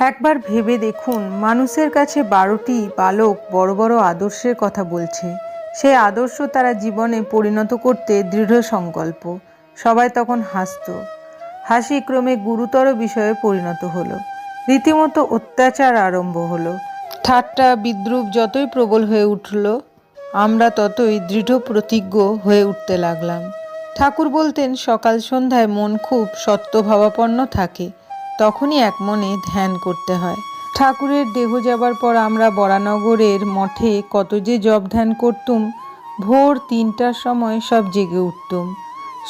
একবার ভেবে দেখুন, মানুষের কাছে 12টি বালক বড় বড় আদর্শের কথা বলছে। সেই আদর্শ তারা জীবনে পরিণত করতে দৃঢ় সংকল্প। সবাই তখন হাসত। হাসি ক্রমে গুরুতর বিষয়ে পরিণত হলো। রীতিমতো অত্যাচার আরম্ভ হলো। ঠাট্টা বিদ্রূপ যতই প্রবল হয়ে উঠল, আমরা ততই দৃঢ় প্রতিজ্ঞ হয়ে উঠতে লাগলাম। ঠাকুর বলতেন, সকাল সন্ধ্যায় মন খুব সত্যভাবাপন্ন থাকে, তখনই এক মনে ধ্যান করতে হয়। ঠাকুরের দেহ যাবার পর আমরা বরানগরের মঠে কত যে জপ ধ্যান করতুম। ভোর 3টার সময় সব জেগে উঠতুম।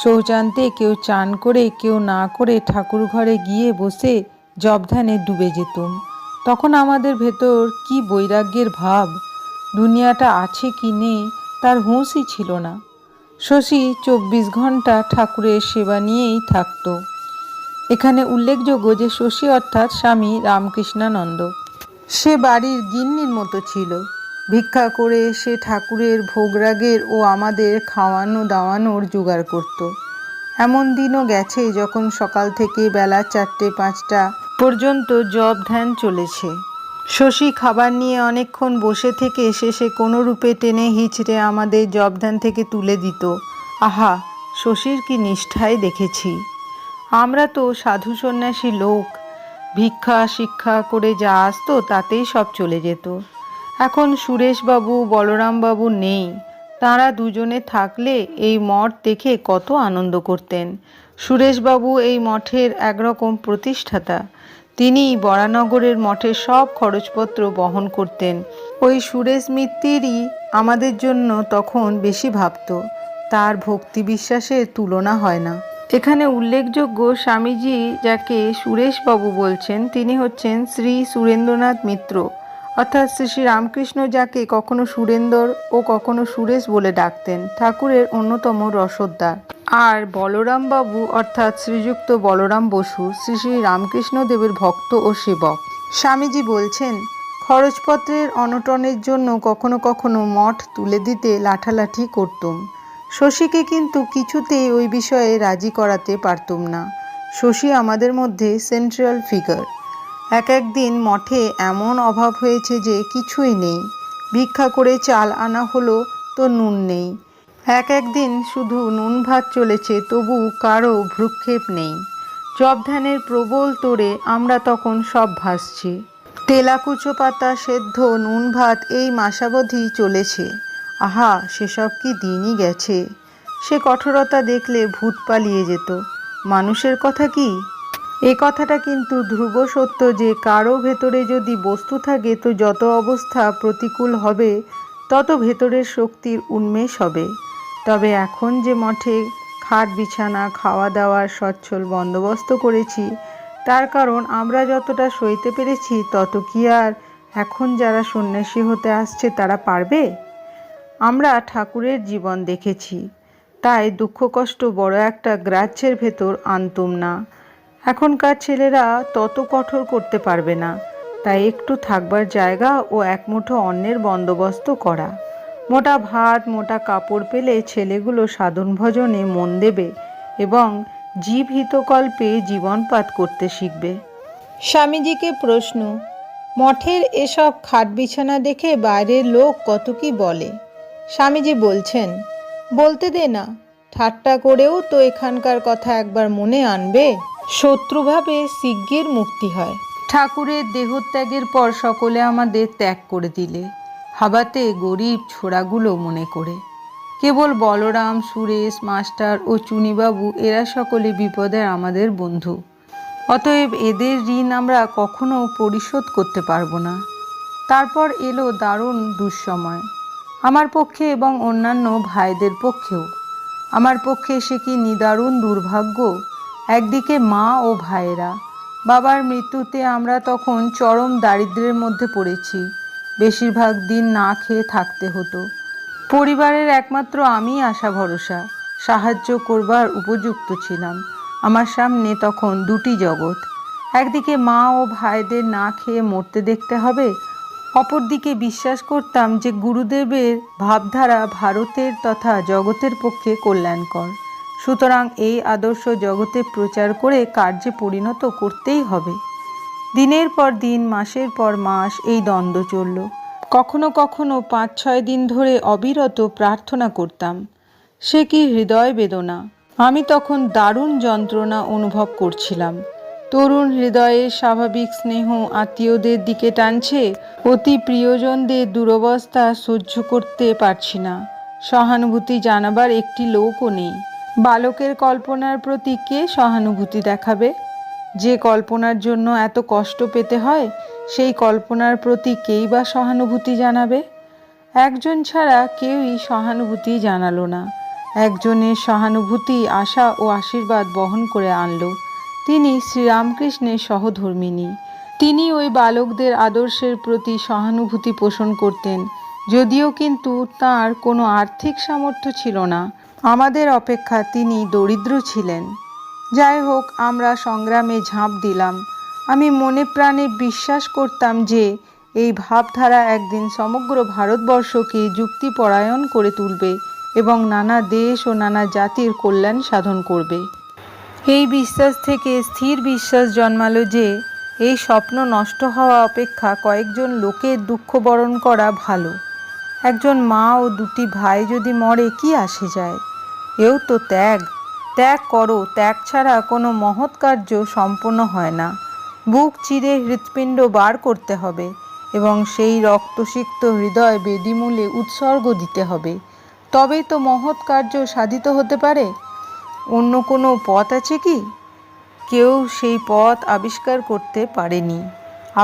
শৌচান্তে কেউ চান করে, কেউ না করে ঠাকুর ঘরে গিয়ে বসে জপ ধ্যানে ডুবে যেতুম। তখন আমাদের ভেতর কি বৈরাগ্যের ভাব! দুনিয়াটা আছে কি নেই তার হুঁশই ছিল না। শশী 24 ঘন্টা ঠাকুরের সেবা নিয়েই থাকত। এখানে উল্লেখযোগ্য যে শশী অর্থাৎ স্বামী রামকৃষ্ণানন্দ। সে বাড়ির গিন্নির মতো ছিল। ভিক্ষা করে সে ঠাকুরের ভোগরাগের ও আমাদের খাওয়ানো দাওয়ানোর জোগাড় করত। এমন দিনও গেছে যখন সকাল থেকে বেলা 4টে-5টা পর্যন্ত জপ ধ্যান চলেছে। শশী খাবার নিয়ে অনেকক্ষণ বসে থেকে শেষে কোনো রূপে টেনে হিচড়ে আমাদের জপ ধ্যান থেকে তুলে দিত। আহা, শশীর কি নিষ্ঠায় দেখেছি! আমরা তো সাধু সন্ন্যাসী লোক, ভিক্ষা শিক্ষা করে যা আসতো তাতেই সব চলে যেত। এখন সুরেশবাবু বলরামবাবু নেই। তাঁরা দুজনে থাকলে এই মঠ দেখে কত আনন্দ করতেন। সুরেশবাবু এই মঠের একরকম প্রতিষ্ঠাতা। তিনিই বরানগরের মঠের সব খরচপত্র বহন করতেন। ওই সুরেশ মিত্তিরই আমাদের জন্য তখন বেশি ভাবত। তার ভক্তি বিশ্বাসের তুলনা হয় না। এখানে উল্লেখযোগ্য স্বামীজি যাকে সুরেশবাবু বলছেন, তিনি হচ্ছেন শ্রী সুরেন্দ্রনাথ মিত্র, অর্থাৎ শ্রী শ্রী রামকৃষ্ণ যাকে কখনো সুরেন্দর ও কখনো সুরেশ বলে ডাকতেন, ঠাকুরের অন্যতম রসদদার। আর বলরামবাবু অর্থাৎ শ্রীযুক্ত বলরাম বসু শ্রী শ্রী রামকৃষ্ণদেবের ভক্ত ও সেবক। স্বামীজি বলছেন, খরচপত্রের অনটনের জন্য কখনো কখনো মঠ তুলে দিতে লাঠালাঠি করতুম। শশীকে কিন্তু কিছুতেই ওই বিষয়ে রাজি করাতে পারতুম না। শশী আমাদের মধ্যে সেন্ট্রাল ফিগার। একদিন মঠে এমন অভাব হয়েছে যে কিছুই নেই। ভিক্ষা করে চাল আনা হলো তো নুন নেই। একদিন শুধু নুন ভাত চলেছে, তবু কারো ভ্রুক্ষেপ নেই। জপ ধ্যানের প্রবল তোড়ে আমরা তখন সব ভাসছি। তেলাকুচো পাতা সেদ্ধ নুন ভাত এই মাসাবধি চলেছে। আহা, সেসব কি দিনই গেছে! সে কঠোরতা দেখলে ভূত পালিয়ে যেত। মানুষের কথা কি! এ কথাটা কিন্তু ধ্রুব সত্য যে কারো ভেতরে যদি বস্তু থাকে তো যত অবস্থা প্রতিকূল হবে তত ভেতরের শক্তির উন্মেষ হবে। তবে এখন যে মঠে খাট বিছানা খাওয়া দাওয়ার সচ্ছল বন্দোবস্ত করেছি, তার কারণ আমরা যতটা সইতে পেরেছি তত কি আর এখন যারা সন্ন্যাসী হতে আসছে তারা পারবে? আমরা ঠাকুরের জীবন দেখেছি, তাই দুঃখ কষ্ট বড় একটা গ্রাহ্যের ভেতর আনতুম না। এখনকার ছেলেরা তত কঠোর করতে পারবে না। তাই একটু থাকবার জায়গা ও এক মুঠো অন্নের বন্দোবস্ত করা। মোটা ভাত মোটা কাপড় পেলে ছেলেগুলো সাধন ভজনে মন দেবে এবং জীব হিতকল্পে জীবনপাত করতে শিখবে। স্বামীজিকে প্রশ্ন, মঠের এসব খাট বিছানা দেখে বাইরের লোক কত কি বলে। স্বামীজি বলছেন, বলতে দে না, ঠাট্টা করেও তো এখানকার কথা একবার মনে আনবে। শত্রুভাবে শিগগির মুক্তি হয়। ঠাকুরের দেহত্যাগের পর সকলে আমাদের ত্যাগ করে দিলে, হাবাতে গরিব ছোড়াগুলো মনে করে। কেবল বলরাম, সুরেশ মাস্টার ও চুনিবাবু এরা সকলে বিপদের আমাদের বন্ধু। অতএব এদের ঋণ আমরা কখনো পরিশোধ করতে পারবো না। তারপর এলো দারুণ দুঃসময়, আমার পক্ষে এবং অন্যান্য ভাইদের পক্ষেও। আমার পক্ষে সে কি নিদারুণ দুর্ভাগ্য! একদিকে মা ও ভাইয়েরা। বাবার মৃত্যুতে আমরা তখন চরম দারিদ্র্যের মধ্যে পড়েছি। বেশিরভাগ দিন না খেয়ে থাকতে হতো। পরিবারের একমাত্র আমিই আশা ভরসা, সাহায্য করবার উপযুক্ত ছিলাম। আমার সামনে তখন দুটি জগৎ। একদিকে মা ও ভাইদের না খেয়ে মরতে দেখতে হবে, অপরদিকে বিশ্বাস করতাম যে গুরুদেবের ভাবধারা ভারতের তথা জগতের পক্ষে কল্যাণকর। সুতরাং এই আদর্শ জগতে প্রচার করে কার্যে পরিণত করতেই হবে। দিনের পর দিন, মাসের পর মাস এই দ্বন্দ্ব চলল। কখনো কখনো 5-6 দিন ধরে অবিরত প্রার্থনা করতাম। সে কি হৃদয় বেদনা! আমি তখন দারুণ যন্ত্রণা অনুভব করছিলাম। তরুণ হৃদয়ের স্বাভাবিক স্নেহ আত্মীয়দের দিকে টানছে, অতি প্রিয়জনদের দুরবস্থা সহ্য করতে পারছি না। সহানুভূতি জানাবার একটি লোকও নেই। বালকের কল্পনার প্রতি কে সহানুভূতি দেখাবে? যে কল্পনার জন্য এত কষ্ট পেতে হয়, সেই কল্পনার প্রতি কেই বা সহানুভূতি জানাবে? একজন ছাড়া কেউই সহানুভূতি জানালো না। একজনের সহানুভূতি আশা ও আশীর্বাদ বহন করে আনলো। তিনি শ্রীরামকৃষ্ণের সহধর্মিণী। তিনি ওই বালকদের আদর্শের প্রতি সহানুভূতি পোষণ করতেন, যদিও কিন্তু তার কোনো আর্থিক সামর্থ্য ছিল না। আমাদের অপেক্ষা তিনি দরিদ্র ছিলেন। যাই হোক, আমরা সংগ্রামে ঝাঁপ দিলাম। আমি মনে প্রাণে বিশ্বাস করতাম যে এই ভাবধারা একদিন সমগ্র ভারতবর্ষকে যুক্তিপরায়ণ করে তুলবে এবং নানা দেশ ও নানা জাতির কল্যাণ সাধন করবে। এই বিশ্বাস থেকে স্থির বিশ্বাস জন্মালো যে এই স্বপ্ন নষ্ট হওয়া অপেক্ষা কয়েকজন লোকের দুঃখ বরণ করা ভালো। একজন মা ও 2টি ভাই যদি মরে কি আসে যায়? এও তো ত্যাগ। ত্যাগ করো। ত্যাগ ছাড়া কোনো মহৎ কার্য সম্পন্ন হয় না। বুক চিরে হৃৎপিণ্ড বার করতে হবে এবং সেই রক্তসিক্ত হৃদয় বেদিমূলে উৎসর্গ দিতে হবে। তবেই তো মহৎ কার্য সাধিত হতে পারে। অন্য কোনো পথ আছে কি? কেউ সেই পথ আবিষ্কার করতে পারেনি।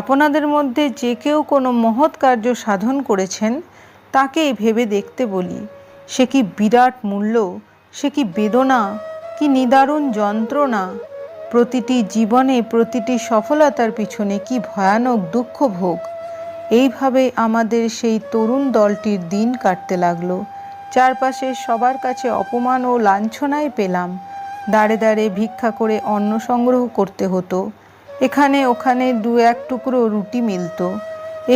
আপনাদের মধ্যে যে কেউ কোনো মহৎ কার্য সাধন করেছেন, তাকেই ভেবে দেখতে বলি। সে কি বিরাট মূল্য! সে কি বেদনা! কি নিদারুণ যন্ত্রণা! প্রতিটি জীবনে, প্রতিটি সফলতার পিছনে কি ভয়ানক দুঃখ ভোগ! এইভাবে আমাদের সেই তরুণ দলটির দিন কাটতে লাগলো। চারপাশে সবার কাছে অপমান ও লাঞ্ছনাই পেলাম। দাঁড়ে দাঁড়ে ভিক্ষা করে অন্ন সংগ্রহ করতে হতো। এখানে ওখানে 2-1 টুকরো রুটি মিলত।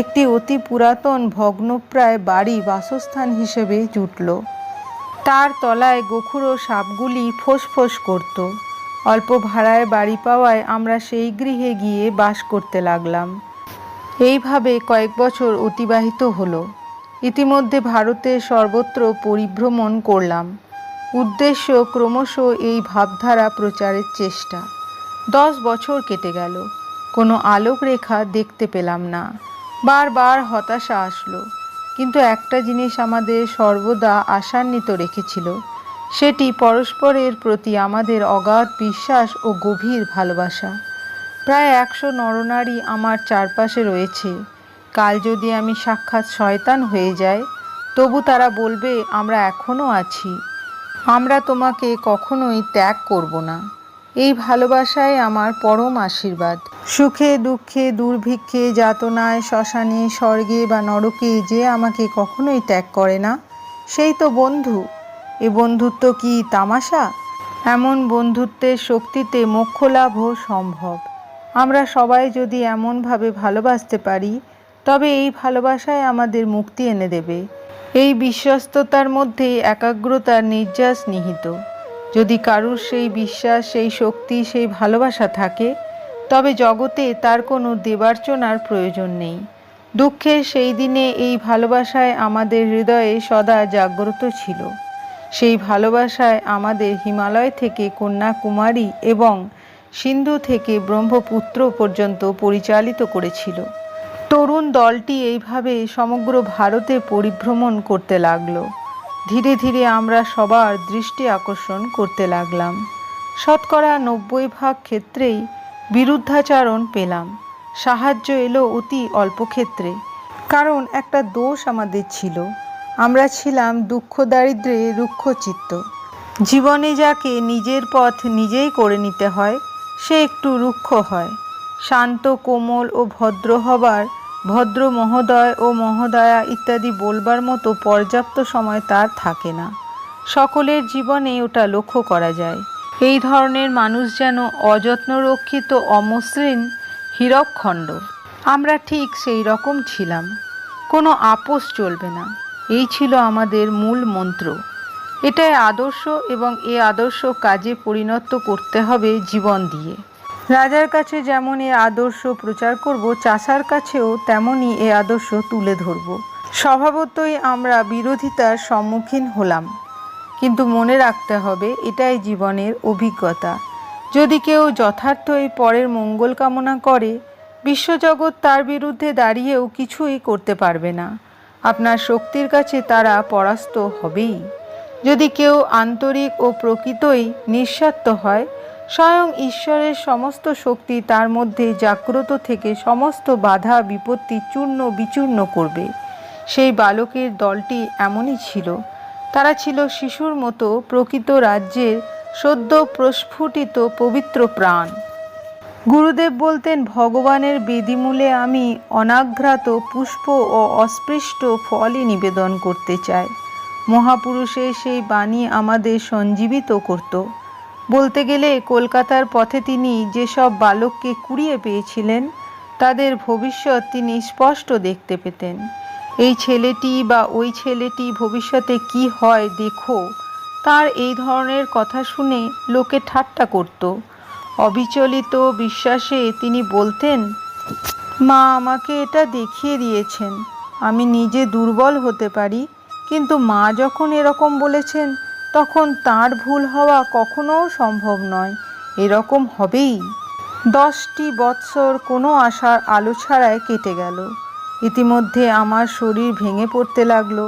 একটি অতি পুরাতন ভগ্নপ্রায় বাড়ি বাসস্থান হিসেবে জুটল। তার তলায় গোখুরো সাপগুলি ফোঁস-ফোঁস করত। অল্প ভাড়ায় বাড়ি পাওয়ায় আমরা সেই গৃহে গিয়ে বাস করতে লাগলাম। এইভাবে কয়েক বছর অতিবাহিত হলো। ইতিমধ্যে ভারতের সর্বত্র পরিভ্রমণ করলাম। উদ্দেশ্য ক্রমশ এই ভাবধারা প্রচারের চেষ্টা। 10 বছর কেটে গেল। কোনো আলোক রেখা দেখতে পেলাম না। বারবার হতাশা আসলো। কিন্তু একটা জিনিস আমাদের সর্বদা আশান্বিত রেখেছিল। সেটি পরস্পরের প্রতি আমাদের অগাধ বিশ্বাস ও গভীর ভালোবাসা। প্রায় 100 নরনারী আমার চারপাশে রয়েছে। কাল যদি আমি সাক্ষাৎ শয়তান হয়ে যাই, তবু তারা বলবে, আমরা এখনও আছি। আমরা তোমাকে কখনোই ত্যাগ করব না। এই ভালোবাসাই আমার পরম আশীর্বাদ। সুখে দুঃখে, দুর্ভিক্ষে, যাতনায়, শ্মশানে, স্বর্গে বা নরকে যে আমাকে কখনোই ত্যাগ করে না, সেই তো বন্ধু। এ বন্ধুত্ব কি তামাশা? এমন বন্ধুত্বের শক্তিতে মোক্ষ লাভও সম্ভব। আমরা সবাই যদি এমনভাবে ভালোবাসতে পারি, তবে এই ভালোবাসায় আমাদের মুক্তি এনে দেবে। এই বিশ্বস্ততার মধ্যেই একাগ্রতার নির্যাস নিহিত। যদি কারুর সেই বিশ্বাস, সেই শক্তি, সেই ভালোবাসা থাকে, তবে জগতে তার কোনো দেবার্চনার প্রয়োজন নেই। দুঃখের সেই দিনে এই ভালোবাসায় আমাদের হৃদয়ে সদা জাগ্রত ছিল। সেই ভালোবাসায় আমাদের হিমালয় থেকে কন্যাকুমারী এবং সিন্ধু থেকে ব্রহ্মপুত্র পর্যন্ত পরিচালিত করেছিল। তরুণ দলটি এইভাবে সমগ্র ভারতে পরিভ্রমণ করতে লাগলো। ধীরে ধীরে আমরা সবার দৃষ্টি আকর্ষণ করতে লাগলাম। শতকরা 90% ক্ষেত্রেই বিরুদ্ধাচরণ পেলাম। সাহায্য এলো অতি অল্প ক্ষেত্রে। কারণ একটা দোষ আমাদের ছিল, আমরা ছিলাম দুঃখ দারিদ্র্যে রুক্ষচিত্ত। জীবনে যাকে নিজের পথ নিজেই করে নিতে হয়, সে একটু রুক্ষ হয়। শান্ত, কোমল ও ভদ্র হবার, ভদ্র মহোদয় ও মহোদয়া ইত্যাদি বলবার মতো পর্যাপ্ত সময় তার থাকে না। সকলের জীবনে ওটা লক্ষ্য করা যায়। এই ধরনের মানুষ যেন অযত্নরক্ষিত অমসৃণ হীরকখণ্ড। আমরা ঠিক সেই রকম ছিলাম। কোনো আপোষ চলবে না, এই ছিল আমাদের মূল মন্ত্র। এটাই আদর্শ এবং এ আদর্শ কাজে পরিণত করতে হবে জীবন দিয়ে। রাজার কাছে যেমন এ আদর্শ প্রচার করব, চাষার কাছেও তেমনই এ আদর্শ তুলে ধরব। স্বভাবতই আমরা বিরোধিতার সম্মুখীন হলাম, কিন্তু মনে রাখতে হবে এটাই জীবনের অভিজ্ঞতা। যদি কেউ যথার্থই পরের মঙ্গল কামনা করে, বিশ্বজগৎ তার বিরুদ্ধে দাঁড়িয়েও কিছুই করতে পারবে না। আপনার শক্তির কাছে তারা পরাস্ত হবেই। যদি কেউ আন্তরিক ও প্রকৃতই নিঃস্বার্থ হয়, স্বয়ং ঈশ্বরের সমস্ত শক্তি তার মধ্যে জাগ্রত থেকে সমস্ত বাধা বিপত্তি চূর্ণ বিচূর্ণ করবে। সেই বালকের দলটি এমনই ছিল। তারা ছিল শিশুর মতো প্রকৃত রাজ্যের সদ্য প্রস্ফুটিত পবিত্র প্রাণ। গুরুদেব বলতেন, ভগবানের বেদিমূলে আমি অনাঘ্রাত পুষ্প ও অস্পৃষ্ট ফলই নিবেদন করতে চাই। মহাপুরুষের সেই বাণী আমাদের সঞ্জীবিত করত। বলতে গেলে কলকাতার পথে তিনি যেসব বালককে কুড়িয়ে পেয়েছিলেন, তাদের ভবিষ্যৎ তিনি স্পষ্ট দেখতে পেতেন। এই ছেলেটি বা ওই ছেলেটি ভবিষ্যতে কি হয় দেখো। তার এই ধরনের কথা শুনে লোকে ঠাট্টা করত। অবিচলিত বিশ্বাসে তিনি বলতেন, মা আমাকে এটা দেখিয়ে দিয়েছেন। আমি নিজে দুর্বল হতে পারি, কিন্তু মা যখন এরকম বলেছেন, তখন তার ভুল হওয়া কখনোও সম্ভব নয়। এরকম হবেই। 10টি বৎসর কোনো আশার আলো ছাড়াই কেটে গেল। ইতিমধ্যে আমার শরীর ভেঙে পড়তে লাগলো।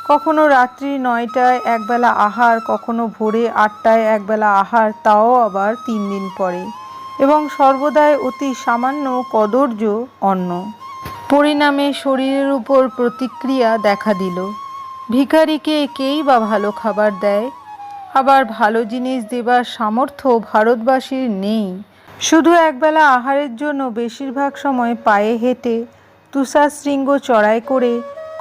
কখনো রাত্রি 9টায় একবেলা আহার, কখনো ভোরে 8টায় একবেলা আহার, তাও আবার 3 দিন পরে, এবং সর্বদাই অতি সামান্য কদর্য অন্ন। পরিণামে শরীরের উপর প্রতিক্রিয়া দেখা দিল। ভিখারিকে কেই বা ভালো খাবার দেয়? আবার ভালো জিনিস দেবার সামর্থ্য ভারতবাসীর নেই। শুধু একবেলা আহারের জন্য বেশিরভাগ সময় পায়ে হেঁটে, তুষারশৃঙ্গ চড়াই করে,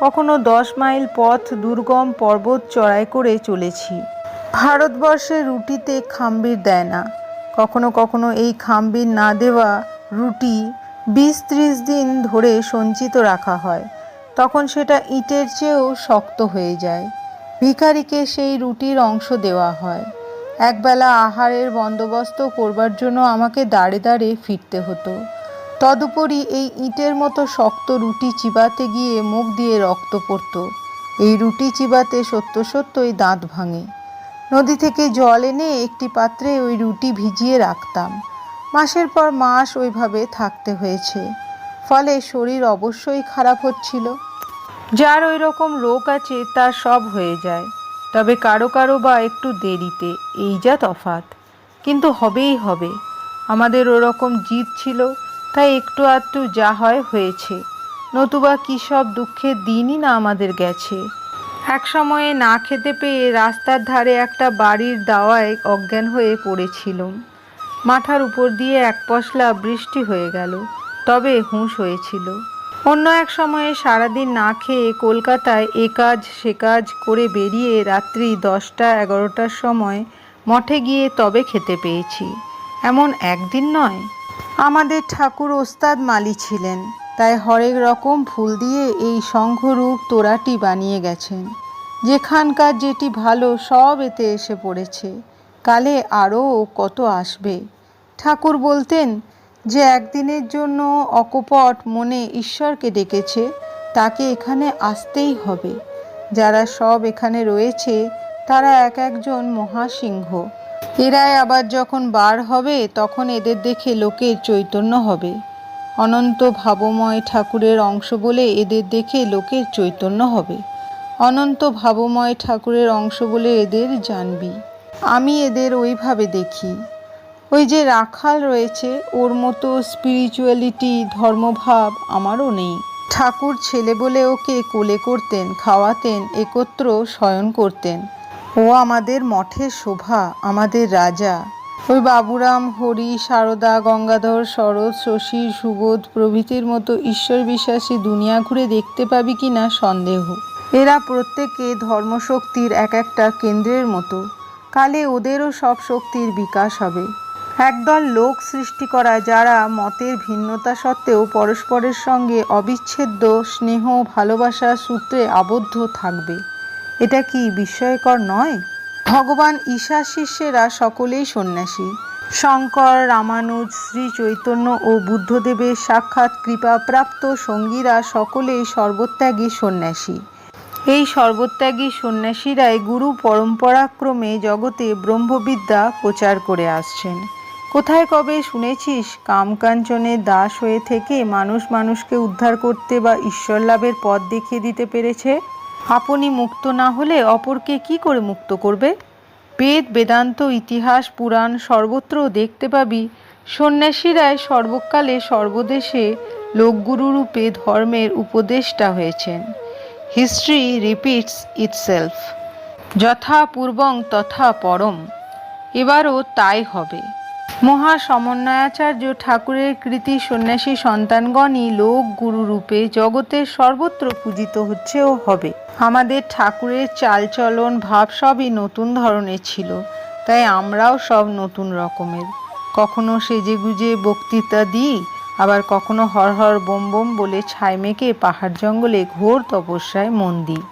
কখনো 10 মাইল পথ দুর্গম পর্বত চড়াই করে চলেছি। ভারতবর্ষে রুটিতে খাম্বির দেয় না। কখনো কখনো এই খাম্বির না দেওয়া রুটি 20-30 দিন ধরে সঞ্চিত রাখা হয়। তখন সেটা ইটের চেয়েও শক্ত হয়ে যায়। ভিখারিকে সেই রুটির অংশ দেওয়া হয়। একবেলা আহারের বন্দোবস্ত করবার জন্য আমাকে দাঁড়ে দাঁড়ে ফিরতে হতো। তদুপরি এই ইটের মতো শক্ত রুটি চিবাতে গিয়ে মুখ দিয়ে রক্ত পড়ত। এই রুটি চিবাতে সত্য সত্যই দাঁত ভাঙে। নদী থেকে জল এনে একটি পাত্রে ওই রুটি ভিজিয়ে রাখতাম। মাসের পর মাস ওইভাবে থাকতে হয়েছে। ফলে শরীর অবশ্যই খারাপ হচ্ছিল। যার ওই রকম রোগ আছে তার সব হয়ে যায়, তবে কারো কারো বা একটু দেরিতে, এই যা তফাৎ। কিন্তু হবেই হবে। আমাদের ওরকম জিদ ছিল, তাই একটু আধটু যা হয় হয়েছে। নতুবা কী সব দুঃখের দিনই না আমাদের গেছে। এক সময়ে না খেতে পেয়ে রাস্তার ধারে একটা বাড়ির দাওয়ায় অজ্ঞান হয়ে পড়েছিলাম। মাথার উপর দিয়ে এক পশলা বৃষ্টি হয়ে গেল, তবে হুঁশ হয়েছিল। অন্য এক সময়ে সারাদিন না খেয়ে কলকাতায় এ কাজ সে কাজ করে বেরিয়ে রাত্রি 10টা-11টার সময় মঠে গিয়ে তবে খেতে পেয়েছি। এমন একদিন নয়। আমাদের ঠাকুর ওস্তাদ মালি ছিলেন, তাই হরেক রকম ফুল দিয়ে এই সংঘরূপ তোড়াটি বানিয়ে গেছেন। যেখানকার যেটি ভালো সব এতে এসে পড়েছে। কালে আরও কত আসবে। ঠাকুর বলতেন যে একদিনের জন্য অকপট মনে ঈশ্বরকে ডেকেছে, তাকে এখানে আসতেই হবে। যারা সব এখানে রয়েছে তারা এক একজন মহাসিংহ। এরাই আবার যখন বার হবে তখন এদের দেখে লোকের চৈতন্য হবে। অনন্ত ভাবময় ঠাকুরের অংশ বলে এদের দেখে লোকের চৈতন্য হবে। অনন্ত ভাবময় ঠাকুরের অংশ বলে এদের জানবি। আমি এদের ওইভাবে দেখি। ওই যে রাখাল রয়েছে, ওর মতো স্পিরিচুয়ালিটি ধর্মভাব আমারও নেই। ঠাকুর ছেলে বলে ওকে কোলে করতেন, খাওয়াতেন, একত্র শয়ন করতেন। ও আমাদের মঠের শোভা, আমাদের রাজা। ওই বাবুরাম, হরি, সারদা, গঙ্গাধর, শরৎ, শশী, সুবোধ প্রভৃতির মতো ঈশ্বর বিশ্বাসী দুনিয়া ঘুরে দেখতে পাবি কিনা সন্দেহ। এরা প্রত্যেকে ধর্মশক্তির এক একটা কেন্দ্রের মতো। কালে ওদেরও সব শক্তির বিকাশ হবে। একদল লোক সৃষ্টি করা, যারা মতের ভিন্নতা সত্ত্বেও পরস্পরের সঙ্গে অবিচ্ছেদ্য স্নেহ ভালোবাসার সূত্রে আবদ্ধ থাকবে। এটা কি বিস্ময়কর নয়? ভগবান ঈশার শিষ্যেরা সকলেই সন্ন্যাসী। শঙ্কর, রামানুজ, শ্রী চৈতন্য ও বুদ্ধদেবের সাক্ষাৎ কৃপাপ্রাপ্ত সঙ্গীরা সকলেই সর্বত্যাগী সন্ন্যাসী। এই সর্বত্যাগী সন্ন্যাসীরাই গুরু পরম্পরাক্রমে জগতে ব্রহ্মবিদ্যা প্রচার করে আসছেন। কোথায় কবে শুনেছিস কামকাঞ্চনের দাস হয়ে থেকে মানুষ মানুষকে উদ্ধার করতে বা ঈশ্বর লাভের পথ দেখিয়ে দিতে পেরেছে? আপনি মুক্ত না হলে অপরকে কি করে মুক্ত করবে? বেদ, বেদান্ত, ইতিহাস, পুরাণ সর্বত্র দেখতে পাবি সন্ন্যাসীরাই সর্বকালে সর্বদেশে লোকগুরুরূপে ধর্মের উপদেষ্টা হয়েছেন। হিস্ট্রি রিপিটস ইটসেলফ, যথা পূর্বং তথা পরম। এবারও তাই হবে। মহাসমন্বয়াচার্য ঠাকুরের কৃতি সন্ন্যাসী সন্তানগণই লোক গুরুরূপে জগতের সর্বত্র পূজিত হচ্ছে ও হবে। আমাদের ঠাকুরের চালচলন ভাব সবই নতুন ধরনের ছিল, তাই আমরাও সব নতুন রকমের। কখনো সেজেগুজে বক্তৃতা দিই, আবার কখনো হর হর বোম বোম বলে ছাই মেঘে পাহাড় জঙ্গলে ঘোর তপস্যায় মন দিই।